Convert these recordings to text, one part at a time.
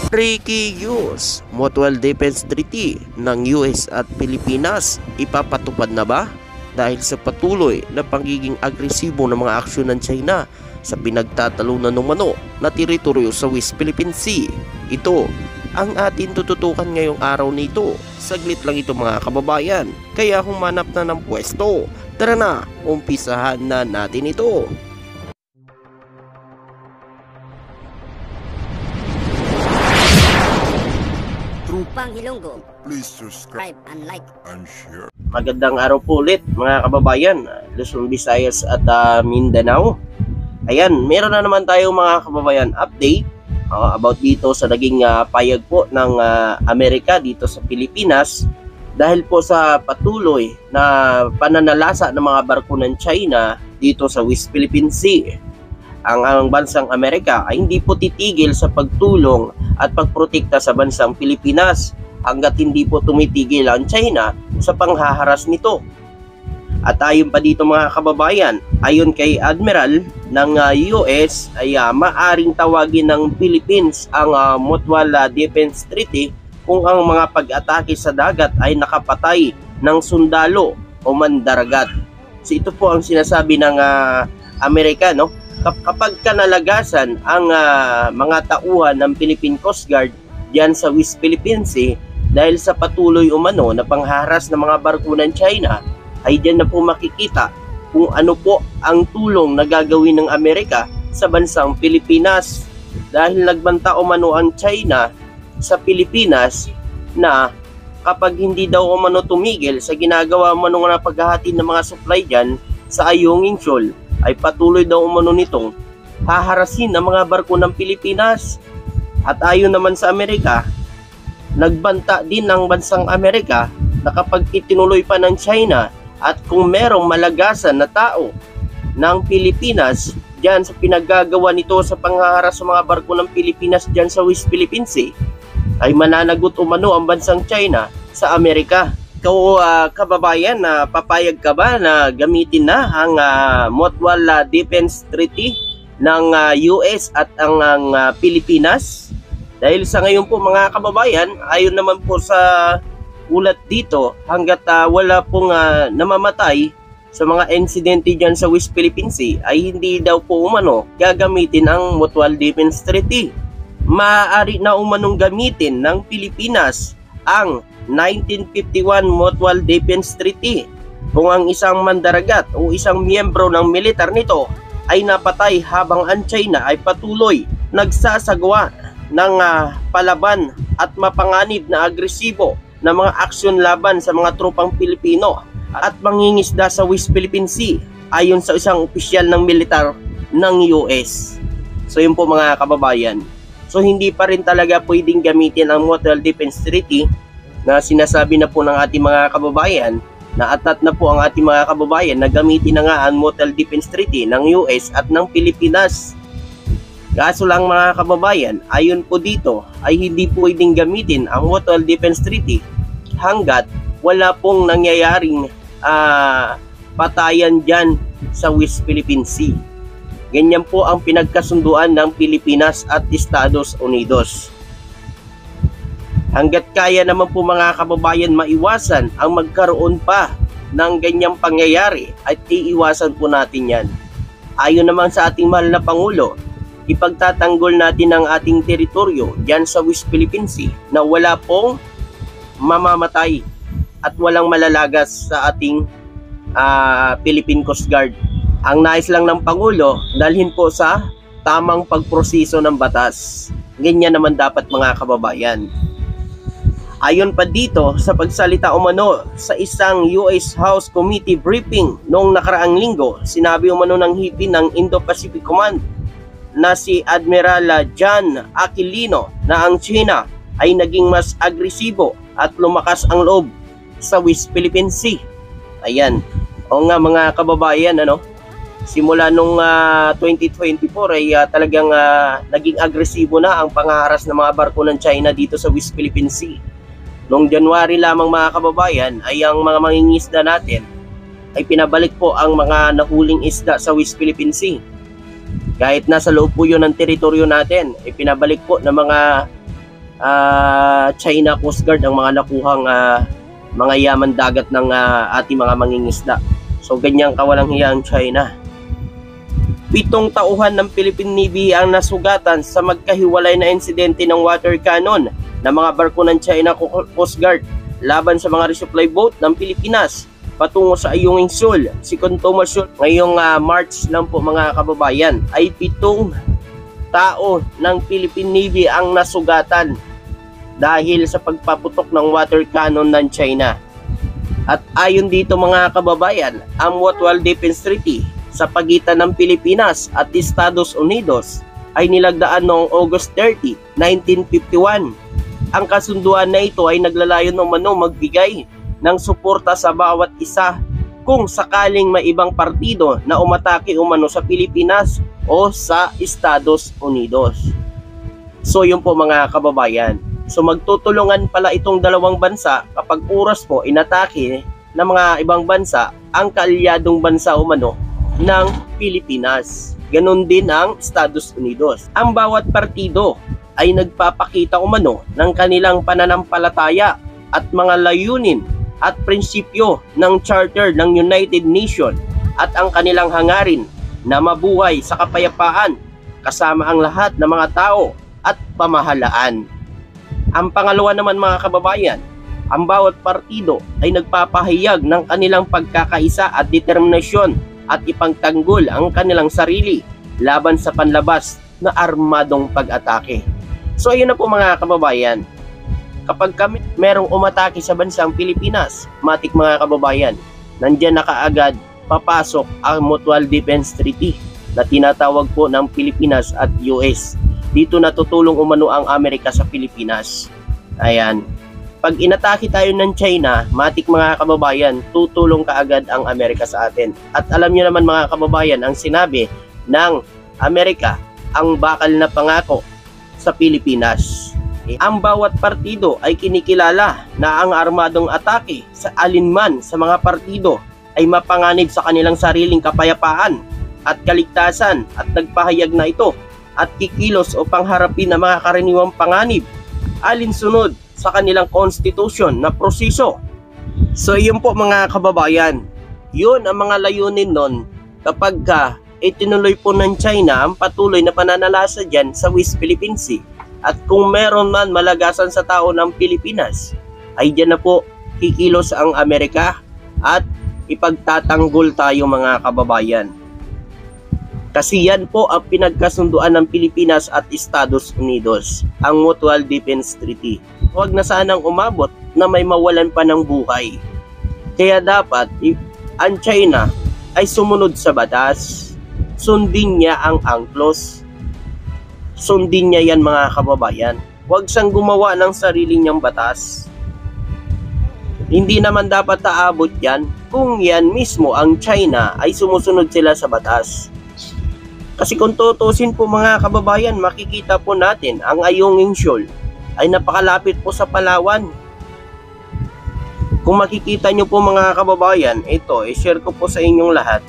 Breaking news, Mutual Defense Treaty ng US at Pilipinas ipapatupad na ba? Dahil sa patuloy na pagiging agresibo ng mga aksyon ng China sa pinagtatalunan ng mano na teritoryo sa West Philippine Sea. Ito ang atin tututukan ngayong araw nito. Saglit lang ito mga kababayan, kaya humanap na ng pwesto. Tara na, umpisahan na natin ito. Trupang Hilonggo, Please subscribe and like. and share. Magandang araw po ulit mga kababayan, Luzon, Visayas at Mindanao. Ayan, meron na naman tayo mga kababayan update about dito sa naging payag po ng Amerika dito sa Pilipinas dahil po sa patuloy na pananalasa ng mga barko ng China dito sa West Philippine Sea. Ang bansang Amerika ay hindi po titigil sa pagtulong at pagprotekta sa bansang Pilipinas hanggat hindi po tumitigil ang China sa panghaharas nito. At ayon pa dito mga kababayan, ayon kay Admiral ng US ay maaring tawagin ng Philippines ang Mutual Defense Treaty kung ang mga pag-atake sa dagat ay nakapatay ng sundalo o mandaragat. So ito po ang sinasabi ng Amerika, no? Kapag kanalagasan ang mga tauhan ng Philippine Coast Guard diyan sa West Philippine Sea dahil sa patuloy umano na pangharas ng mga barko ng China, ay diyan na po makikita kung ano po ang tulong na gagawin ng Amerika sa bansang Pilipinas dahil nagbanta umano ang China sa Pilipinas na kapag hindi daw umano tumigil sa ginagawa umano na paghahatid ng mga supply diyan sa Ayungin Shoal, ay patuloy daw umano nitong haharasin ang mga barko ng Pilipinas. At ayon naman sa Amerika, nagbanta din ng bansang Amerika na kapag itinuloy pa ng China at kung merong malagasan na tao ng Pilipinas dyan sa pinaggagawa nito sa panghaharas sa mga barko ng Pilipinas dyan sa West Philippine Sea, ay mananagot umano ang bansang China sa Amerika. Ikaw kababayan, papayag ka ba na gamitin na ang Mutual Defense Treaty ng US at ang Pilipinas? Dahil sa ngayon po mga kababayan, ayon naman po sa ulat dito, hanggat wala pong namamatay sa mga insidente dyan sa West Philippine Sea, ay hindi daw po umano gagamitin ang Mutual Defense Treaty. Maaari na umanong gamitin ng Pilipinas ang 1951 Mutual Defense Treaty kung ang isang mandaragat o isang miyembro ng militar nito ay napatay habang ang China ay patuloy nagsasagawa ng palaban at mapanganib na agresibo na mga aksyon laban sa mga tropang Pilipino at mangingisda sa West Philippine Sea ayon sa isang opisyal ng militar ng US. So yun po mga kababayan. So hindi pa rin talaga pwedeng gamitin ang Mutual Defense Treaty na sinasabi na po ng ating mga kababayan na atat na po ang ating mga kababayan na gamitin na nga ang Mutual Defense Treaty ng US at ng Pilipinas. Kaso lang mga kababayan, ayon po dito ay hindi pwedeng gamitin ang Mutual Defense Treaty hanggat wala pong nangyayaring patayan dyan sa West Philippine Sea. Ganyan po ang pinagkasunduan ng Pilipinas at Estados Unidos. Hanggat kaya naman po mga kababayan maiwasan ang magkaroon pa ng ganyang pangyayari at iiwasan po natin yan. Ayon naman sa ating mahal na Pangulo, ipagtatanggol natin ang ating teritoryo dyan sa West Philippine Sea na wala pong mamamatay at walang malalagas sa ating Philippine Coast Guard. Ang nais lang ng Pangulo, dalhin po sa tamang pagproseso ng batas. Ganyan naman dapat mga kababayan. Ayon pa dito sa pagsalita umano sa isang US House Committee briefing noong nakaraang linggo, sinabi umano ng hipin ng Indo-Pacific Command na si Admiral John Aquilino na ang China ay naging mas agresibo at lumakas ang loob sa West Philippine Sea. Ayan. O nga mga kababayan, simula nung 2024 ay talagang naging agresibo na ang panghaharas ng mga barko ng China dito sa West Philippine Sea. Noong January lamang mga kababayan ay ang mga mangingisda natin ay pinabalik po ang mga nahuling isda sa West Philippine Sea. Kahit nasa loob po yun ng teritoryo natin, ay pinabalik po ng mga China Coast Guard ang mga nakuhang mga yaman dagat ng ating mga mangingisda. So ganyang kawalang hiya ang China. 7 tauhan ng Philippine Navy ang nasugatan sa magkahiwalay na insidente ng water cannon ng mga barko ng China Coast Guard laban sa mga resupply boat ng Pilipinas patungo sa Ayungin Shoal. Si Thomas Shoal ngayong March lang po mga kababayan ay 7 tao ng Philippine Navy ang nasugatan dahil sa pagpaputok ng water cannon ng China. At ayon dito mga kababayan, ang Mutual Defense Treaty sa pagitan ng Pilipinas at Estados Unidos ay nilagdaan noong August 30, 1951. Ang kasunduan na ito ay naglalayon umano magbigay ng suporta sa bawat isa kung sakaling may ibang partido na umatake umano sa Pilipinas o sa Estados Unidos. So yun po mga kababayan. So magtutulungan pala itong dalawang bansa kapag oras po inatake ng mga ibang bansa ang kaalyadong bansa umano ng Pilipinas. Ganon din ang Estados Unidos. Ang bawat partido ay nagpapakita umano ng kanilang pananampalataya at mga layunin at prinsipyo ng Charter ng United Nations at ang kanilang hangarin na mabuhay sa kapayapaan kasama ang lahat ng mga tao at pamahalaan. Ang pangalawa naman mga kababayan, ang bawat partido ay nagpapahayag ng kanilang pagkakaisa at determinasyon at ipangtanggol ang kanilang sarili laban sa panlabas na armadong pag-atake. So ayun na po mga kababayan, kapag kami merong umatake sa bansang Pilipinas, matik mga kababayan, nandyan na kaagad papasok ang Mutual Defense Treaty na tinatawag po ng Pilipinas at US. Dito natutulong umano ang Amerika sa Pilipinas. Ayan. Pag inatake tayo ng China, matik mga kababayan, tutulong kaagad ang Amerika sa atin. At alam niyo naman mga kababayan, ang sinabi ng Amerika, ang bakal na pangako sa Pilipinas. Ang bawat partido ay kinikilala na ang armadong atake sa alinman sa mga partido ay mapanganib sa kanilang sariling kapayapaan at kaligtasan at nagpahayag na ito at kikilos upang harapin ang mga karaniwang panganib alinsunod sa kanilang konstitusyon na proseso. So yun po mga kababayan, yun ang mga layunin nun kapag itinuloy po ng China ang patuloy na pananalasa dyan sa West Philippine Sea. At kung meron man malagasan sa tao ng Pilipinas, ay dyan na po kikilos ang Amerika at ipagtatanggol tayo mga kababayan. Kasi yan po ang pinagkasunduan ng Pilipinas at Estados Unidos, ang Mutual Defense Treaty. Huwag na sanang umabot na may mawalan pa ng buhay. Kaya dapat ang China ay sumunod sa batas. Sundin niya ang UNCLOS. Sundin niya yan mga kababayan. Huwag siyang gumawa ng sarili niyang batas. Hindi naman dapat aabot yan kung yan mismo ang China ay sumusunod sila sa batas. Kasi kung tutusin po mga kababayan, makikita po natin ang Ayungin Shoal ay napakalapit po sa Palawan. Kung makikita nyo po mga kababayan, ito, i-share ko po sa inyong lahat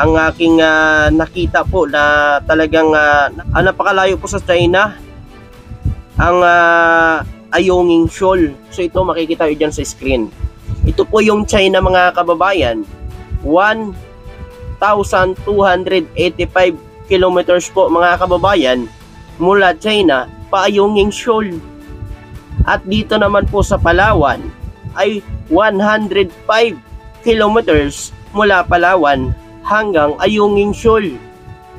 ang aking nakita po na talagang napakalayo po sa China ang Ayungin Shoal. So ito makikita nyo dyan sa screen. Ito po yung China mga kababayan, 1,285 kilometers po mga kababayan mula China pa Ayungin Shoal. At dito naman po sa Palawan ay 105 kilometers mula Palawan hanggang Ayungin Shoal.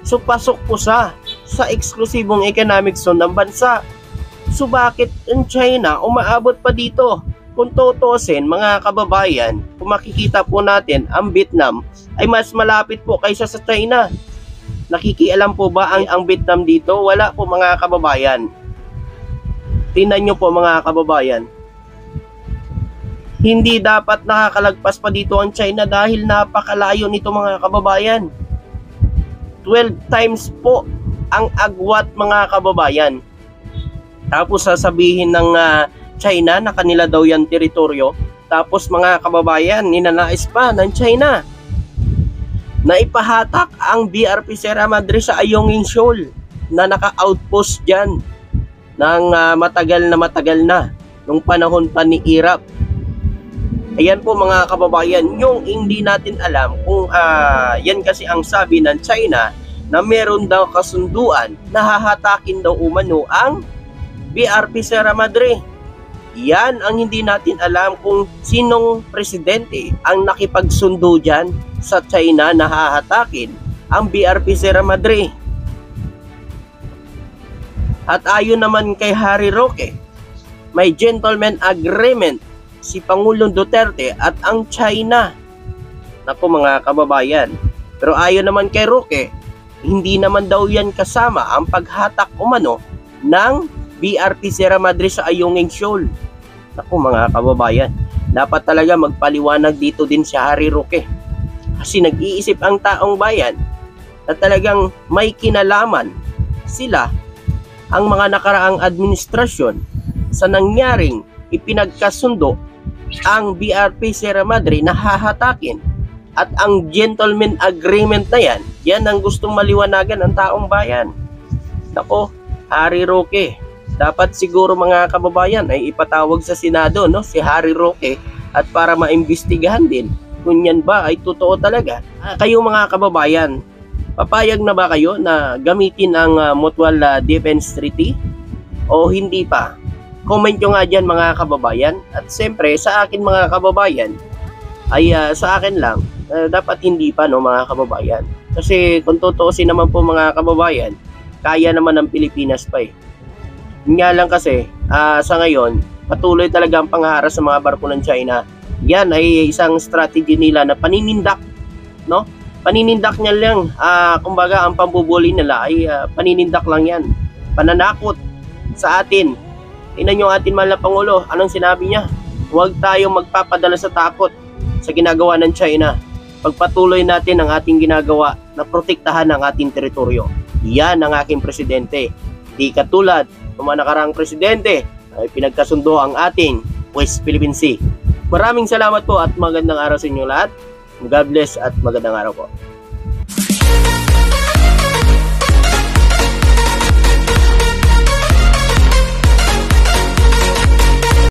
So pasok po sa eksklusibong economic zone ng bansa. So bakit ang China umaabot pa dito? Kung tutusin mga kababayan, kung makikita po natin ang Vietnam ay mas malapit po kaysa sa China. Nakikialam po ba ang Vietnam dito? Wala po mga kababayan. Tingnan nyo po mga kababayan. Hindi dapat nakakalagpas pa dito ang China dahil napakalayo nito mga kababayan. 12 times po ang agwat mga kababayan. Tapos sasabihin ng China na kanila daw yan teritoryo. Tapos mga kababayan, ninanais pa ng China na ipahatak ang BRP Sierra Madre sa Ayungin Shoal na naka-outpost dyan. ng matagal na nung panahon pa ni Iraq. Ayan po mga kababayan, yung hindi natin alam kung yan kasi ang sabi ng China na meron daw kasunduan na hahatakin daw umano ang BRP Sierra Madre. Yan ang hindi natin alam kung sinong presidente ang nakipagsundo dyan sa China na hahatakin ang BRP Sierra Madre. At ayon naman kay Harry Roque, may gentleman agreement si Pangulong Duterte at ang China. Naku mga kababayan, pero ayon naman kay Roque, hindi naman daw yan kasama ang paghatak umano ng BRP Sierra Madre sa Ayungin Shoal. Naku mga kababayan, dapat talaga magpaliwanag dito din si Harry Roque. Kasi nag-iisip ang taong bayan na talagang may kinalaman sila ang mga nakaraang administrasyon sa nangyaring ipinagkasundo ang BRP Sierra Madre na hahatakin. At ang gentleman agreement na yan, yan ang gustong maliwanagan ng taong bayan. Nako, Harry Roque, dapat siguro mga kababayan ay ipatawag sa Senado si Harry Roque at para maimbestigahan din kung yan ba ay totoo talaga. Kayo mga kababayan, papayag na ba kayo na gamitin ang Mutual Defense Treaty o hindi pa? Comment nyo nga dyan mga kababayan. At siyempre sa akin mga kababayan ay sa akin lang, dapat hindi pa mga kababayan. Kasi kung tutuusin naman po mga kababayan, kaya naman ng Pilipinas pa eh. Nga lang kasi sa ngayon patuloy talaga ang pangharas sa mga barko ng China. Yan ay isang strategy nila na paninindak, no? Paninindak niya lang, kumbaga ang pambubuli nila ay paninindak lang yan. Pananakot sa atin. Tingnan nyo atin mahal na Pangulo, anong sinabi niya? Huwag tayong magpapadala sa takot sa ginagawa ng China. Pagpatuloy natin ang ating ginagawa na protektahan ang ating teritoryo. Yan ang aking presidente. Di katulad ng mga nakaraang presidente ay pinagkasundo ang ating West Philippine Sea. Maraming salamat po at magandang araw sa inyo lahat. God bless at magandang araw po.